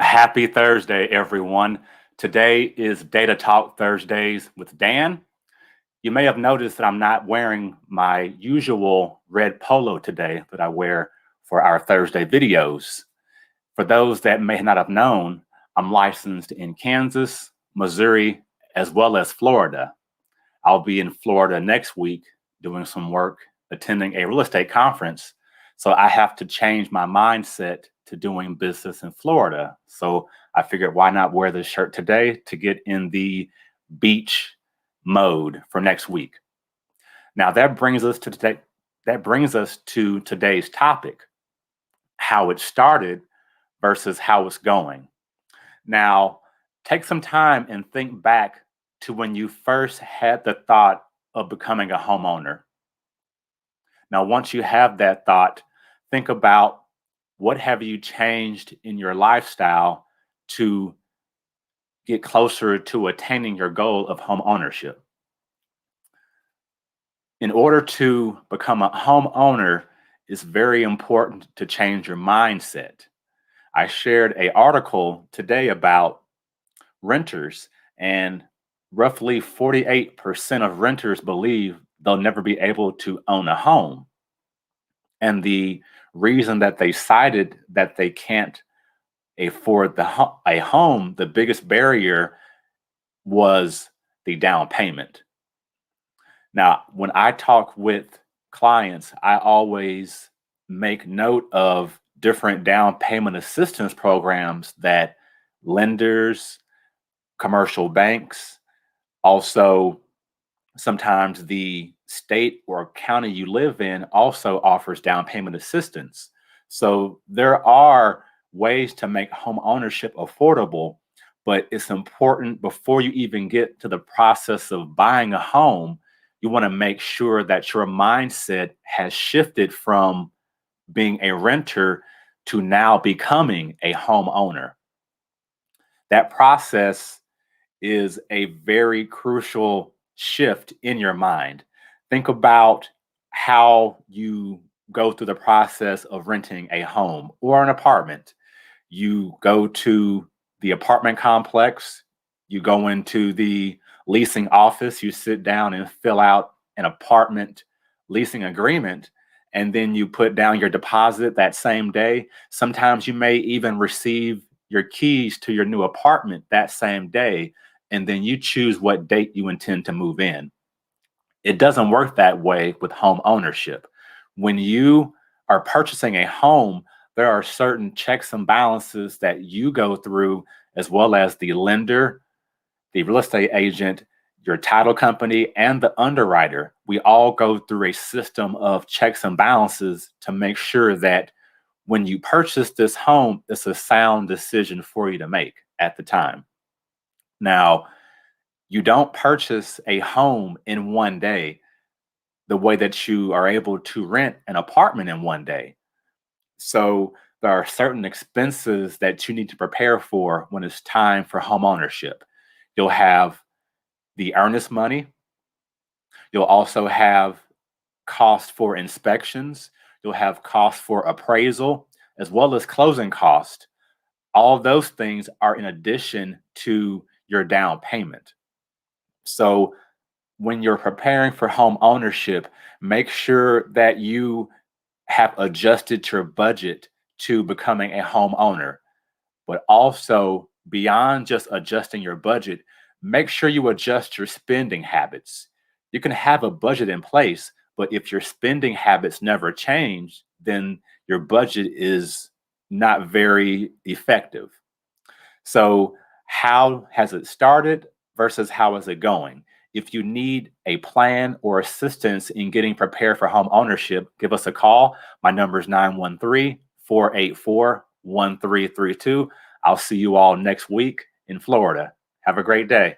Happy Thursday, everyone. Today is Data Talk Thursdays with Dan. You may have noticed that I'm not wearing my usual red polo today that I wear for our Thursday videos. For those that may not have known, I'm licensed in Kansas, Missouri, as well as Florida. I'll be in Florida next week doing some work, attending a real estate conference. So I have to change my mindset to doing business in Florida. So I figured why not wear this shirt today to get in the beach mode for next week. Now that brings us to today. That brings us to today's topic, how it started versus how it's going. Now, take some time and think back to when you first had the thought of becoming a homeowner. Now, once you have that thought, think about what have you changed in your lifestyle to get closer to attaining your goal of home ownership. In order to become a homeowner, it's very important to change your mindset. I shared an article today about renters, and roughly 48% of renters believe they'll never be able to own a home. And the reason that they cited that they can't afford a home, the biggest barrier was the down payment. Now, when I talk with clients, I always make note of different down payment assistance programs that lenders, commercial banks, also sometimes the state or county you live in also offers down payment assistance. So there are ways to make home ownership affordable, but it's important before you even get to the process of buying a home, you want to make sure that your mindset has shifted from being a renter to now becoming a homeowner. That process is a very crucial shift in your mind. Think about how you go through the process of renting a home or an apartment. You go to the apartment complex, you go into the leasing office, you sit down and fill out an apartment leasing agreement, and then you put down your deposit that same day. Sometimes you may even receive your keys to your new apartment that same day, and then you choose what date you intend to move in. It doesn't work that way with home ownership. When you are purchasing a home, there are certain checks and balances that you go through, as well as the lender, the real estate agent, your title company, and the underwriter. We all go through a system of checks and balances to make sure that when you purchase this home, it's a sound decision for you to make at the time. Now, you don't purchase a home in one day the way that you are able to rent an apartment in one day. So there are certain expenses that you need to prepare for when it's time for home ownership. You'll have the earnest money. You'll also have cost for inspections. You'll have cost for appraisal, as well as closing cost. All of those things are in addition to your down payment. So when you're preparing for home ownership, make sure that you have adjusted your budget to becoming a homeowner. But also, beyond just adjusting your budget, make sure you adjust your spending habits. You can have a budget in place, but if your spending habits never change, then your budget is not very effective. So, how has it started versus how is it going? If you need a plan or assistance in getting prepared for home ownership, give us a call. My number is 913-484-1332. I'll see you all next week in Florida. Have a great day.